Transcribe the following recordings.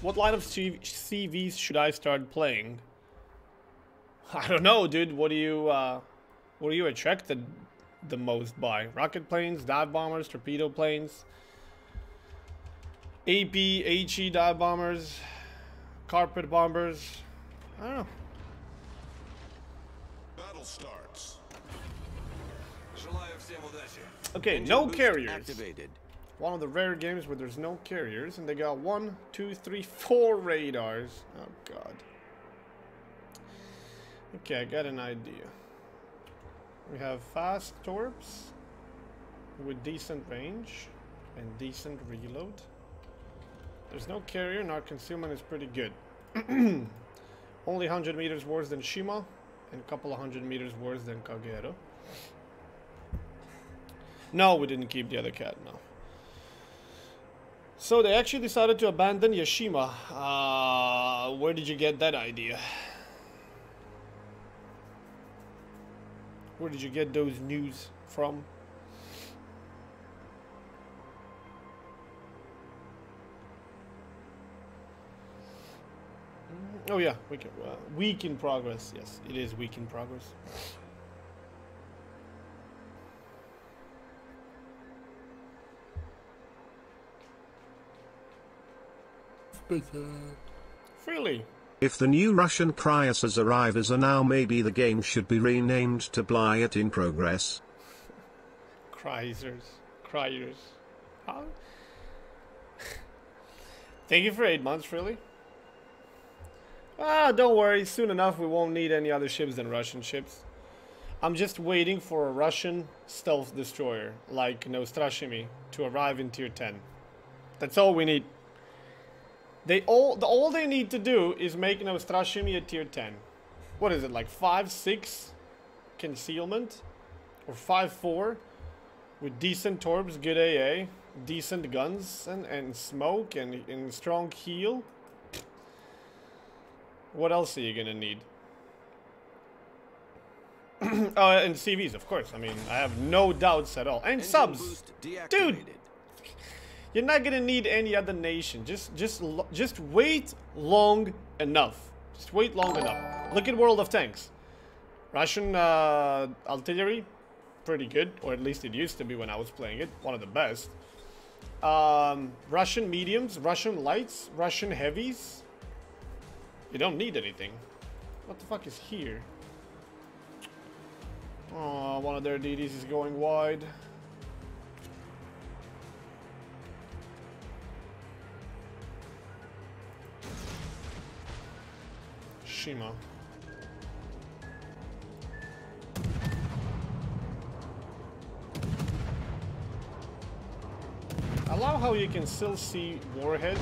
What line of CVs should I start playing? I don't know, dude. What are you attracted the most by? Rocket planes, dive bombers, torpedo planes, AP, HE dive bombers, carpet bombers. I don't know. Battle starts. Okay, Engine no boost carriers. activated. One of the rare games where there's no carriers, and they got 1, 2, 3, 4 radars. Oh god. Okay, I got an idea. We have fast torps with decent range and decent reload. There's no carrier, and our concealment is pretty good. Only 100 meters worse than Shima, and a couple of 100 meters worse than Kagero. No, we didn't keep the other cat, no. So they actually decided to abandon Yashima. Where did you get that idea? Where did you get those news from? Oh yeah, week in progress. Yes, it is week in progress. Freely. If the new Russian Cryasers arrivers are now, maybe the game should be renamed to Blyet in Progress. Cryers. How? Thank you for 8 months, really. Ah, don't worry. Soon enough, we won't need any other ships than Russian ships. I'm just waiting for a Russian stealth destroyer, like Nostrashimi, to arrive in tier 10. That's all we need. All they need to do is make Nostrashimi a tier 10. What is it, like 5-6 concealment? Or 5-4? With decent torps, good AA, decent guns, and smoke, and strong heal? What else are you gonna need? Oh, and CVs, of course. I mean, I have no doubts at all. And subs! Dude! You're not gonna need any other nation. Just wait long enough. Just wait long enough. Look at World of Tanks. Russian artillery, pretty good, or at least it used to be when I was playing it. One of the best. Russian mediums, Russian lights, Russian heavies. You don't need anything. What the fuck is here? Oh, one of their DDs is going wide. Shima. I love how you can still see warheads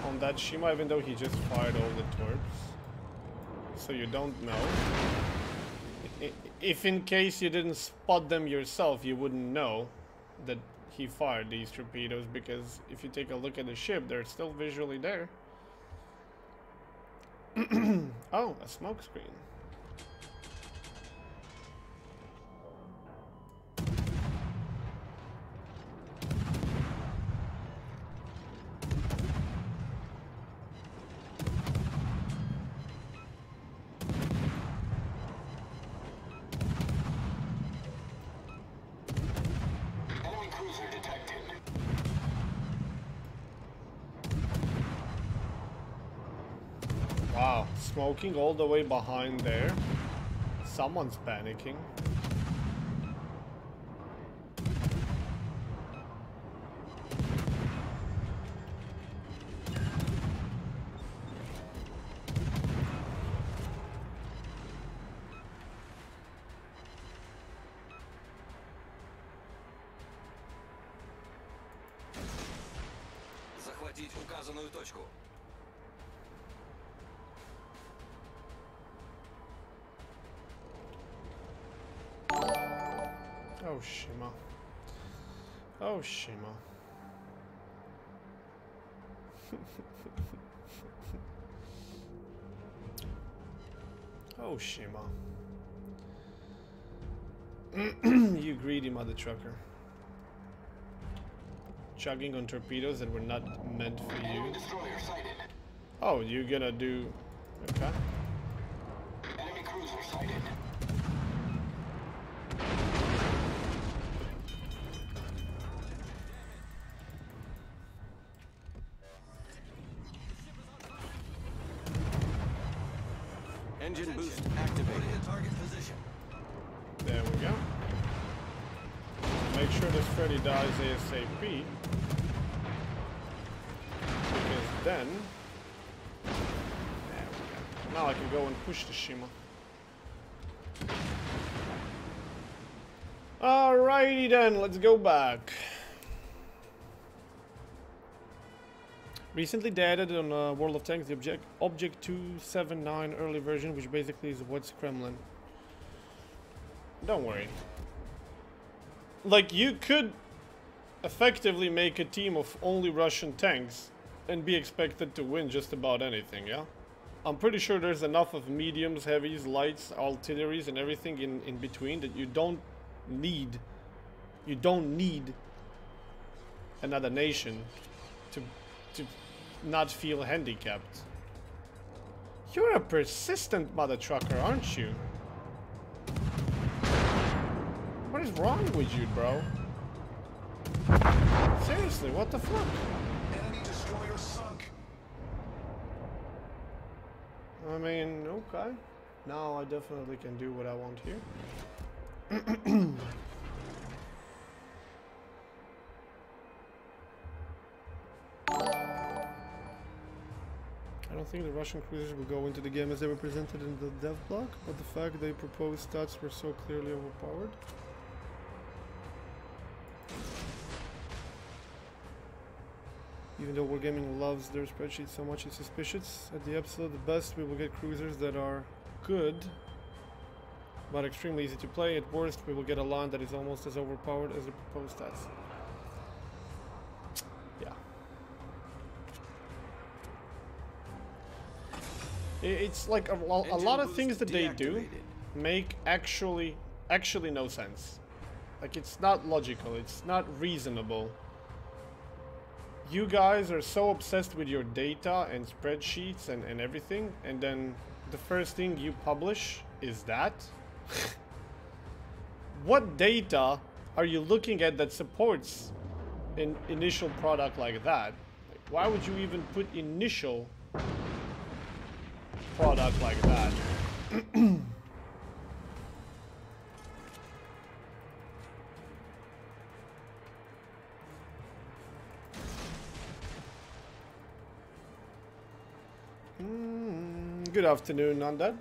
on that Shima, even though he just fired all the torps. So you don't know. If in case you didn't spot them yourself, you wouldn't know that he fired these torpedoes, because if you take a look at the ship, they're still visually there. Oh, a smoke screen. Enemy cruiser detected. Wow, smoking all the way behind there. Someone's panicking. Захватить указанную точку. Oh, Shima. Oh, Shima. Oh, Shima. You greedy mother trucker. chugging on torpedoes that were not meant for you. Enemy destroyer sighted. Oh, you're gonna do... Okay. Enemy cruiser sighted. Engine boost activated. Target position. There we go. Make sure this Freddy dies ASAP. Because then... There we go. Now I can go and push the Shima. Alrighty then, let's go back. Recently they added on World of Tanks the Object 279 early version, which basically is what's Kremlin. Don't worry. Like, you could effectively make a team of only Russian tanks and be expected to win just about anything, yeah? I'm pretty sure there's enough of mediums, heavies, lights, artilleries and everything in between that you don't need another nation to not feel handicapped. You're a persistent mother trucker, aren't you? What is wrong with you, bro? Seriously, what the fuck? Enemy destroyer sunk. I mean, okay. Now I definitely can do what I want here. I don't think the Russian cruisers will go into the game as they were presented in the dev block, but the fact they proposed stats were so clearly overpowered. Even though Wargaming loves their spreadsheet so much, it's suspicious. At the absolute best, we will get cruisers that are good, but extremely easy to play. At worst, we will get a line that is almost as overpowered as the proposed stats. Yeah. It's like a lot of things that they do make actually no sense. Like, it's not logical, it's not reasonable. You guys are so obsessed with your data and spreadsheets and everything, and then the first thing you publish is that? What data are you looking at that supports an initial product like that? Like, why would you even put initial product like that? Good afternoon, Nanda.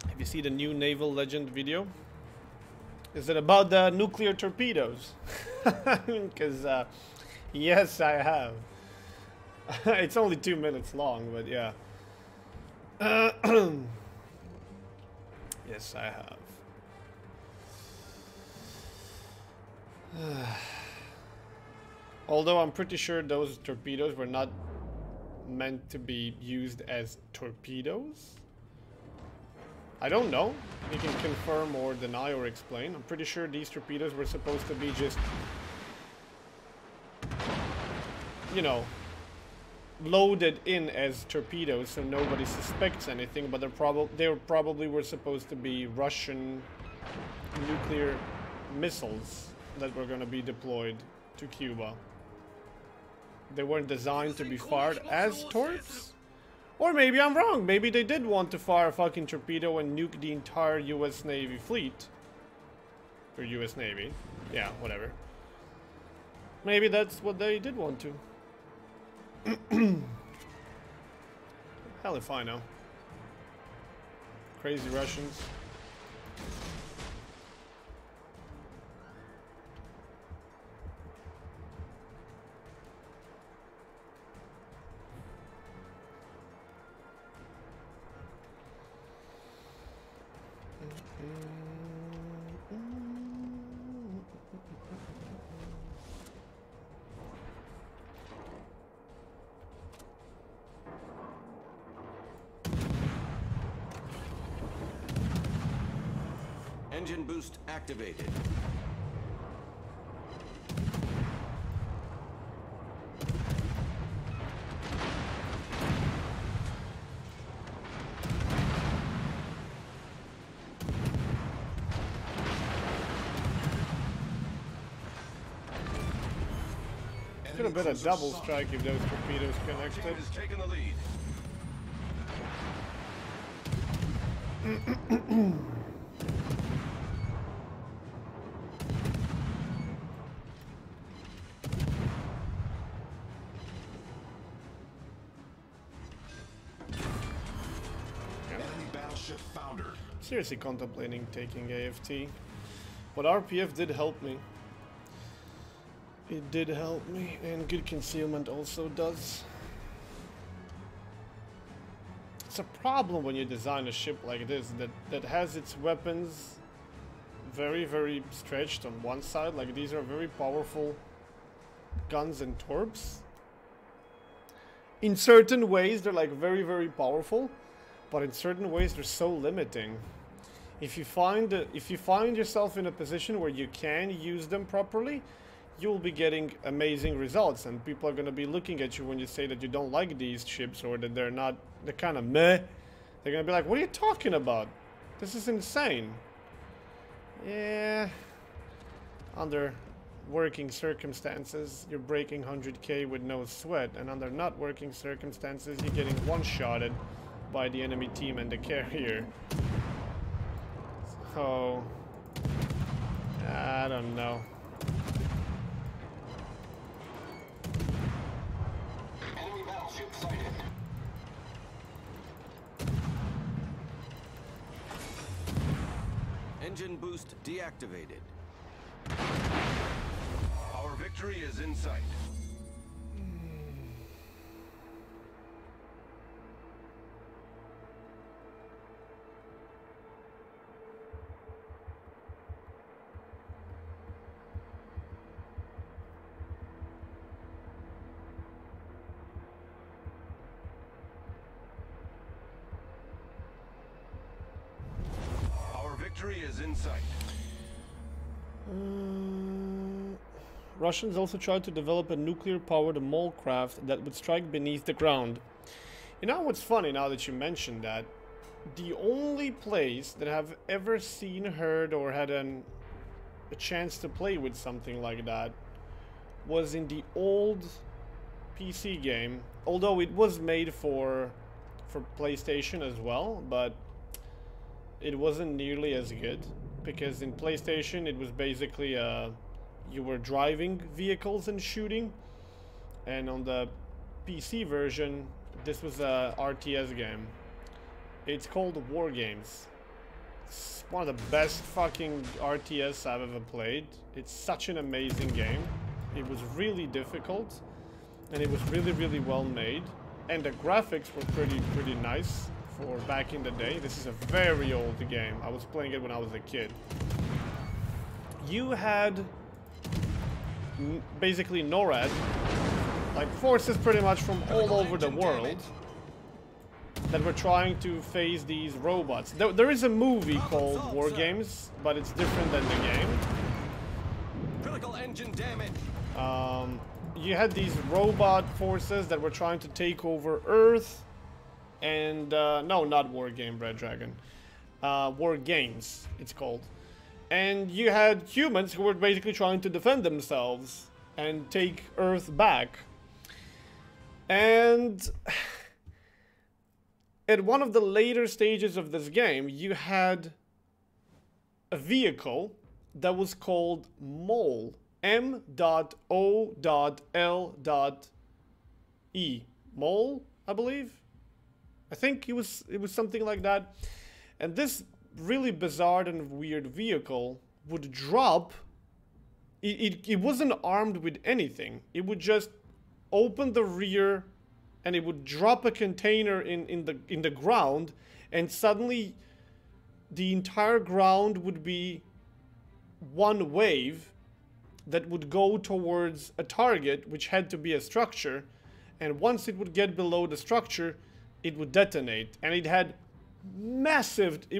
Have you seen the new Naval Legend video? Is it about the nuclear torpedoes? Because, yes, I have. It's only 2 minutes long, but yeah. Yes, I have. Although I'm pretty sure those torpedoes were not meant to be used as torpedoes. I don't know. You can confirm or deny or explain. I'm pretty sure these torpedoes were supposed to be just, you know, loaded in as torpedoes so nobody suspects anything, but they probably were supposed to be Russian nuclear missiles that were going to be deployed to Cuba. They weren't designed to be fired as torps? Or maybe I'm wrong. Maybe they did want to fire a fucking torpedo and nuke the entire US Navy fleet. Or US Navy. Yeah, whatever. Maybe that's what they did want to. Hell if I know. Crazy Russians. Engine boost activated. Could have been a double strike if those torpedoes connected. Is taking the lead. Enemy battleship foundered. Seriously contemplating taking AFT. But RPF did help me. It did help me, and good concealment also does. It's a problem when you design a ship like this that has its weapons very, very stretched on one side. Like, these are very powerful guns and torps. In certain ways, they're like very, very powerful, but in certain ways, they're so limiting. If you find yourself in a position where you can use them properly, you'll be getting amazing results, and people are going to be looking at you when you say that you don't like these ships or that they're kind of meh. They're going to be like, what are you talking about? This is insane. Yeah. Under working circumstances, you're breaking 100k with no sweat, and under not working circumstances, you're getting one-shotted by the enemy team and the carrier. So, I don't know. Enemy battleship sighted. Engine boost deactivated. Our victory is in sight. Our victory is in sight. Russians also tried to develop a nuclear-powered mole craft that would strike beneath the ground. You know what's funny now that you mentioned that? The only place that I've ever seen, heard, or had a chance to play with something like that was in the old PC game. Although it was made for PlayStation as well, but it wasn't nearly as good. Because in PlayStation it was basically you were driving vehicles and shooting, and on the PC version this was a RTS game. It's called War Games. It's one of the best fucking RTS I've ever played. It's such an amazing game. It was really difficult, and it was really, really well made, and the graphics were pretty nice for back in the day. This is a very old game. I was playing it when I was a kid. You had basically NORAD, like forces pretty much from all over the world that were trying to face these robots. There is a movie called War Games, but it's different than the game. Critical engine damage. You had these robot forces that were trying to take over Earth, and no, not War Game, Red Dragon. War Games, it's called. And you had humans who were basically trying to defend themselves and take Earth back. And at one of the later stages of this game, you had a vehicle that was called MOLE. M.O.L.E. MOLE, I believe. I think it was something like that. And this really bizarre and weird vehicle would drop. It wasn't armed with anything. It would just open the rear and it would drop a container in the ground, and suddenly the entire ground would be one wave that would go towards a target, which had to be a structure, and once it would get below the structure, it would detonate, and it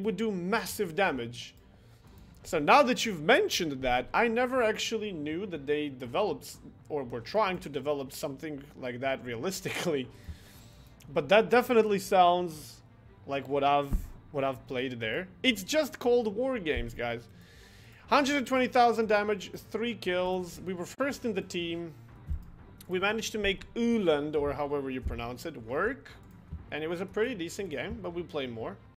would do massive damage. So now that you've mentioned that, I never actually knew that they developed or were trying to develop something like that realistically. But that definitely sounds like what I've played there. It's just called War Games, guys. 120,000 damage, 3 kills. We were first in the team. we managed to make Öland, or however you pronounce it, work. And it was a pretty decent game, but we play more.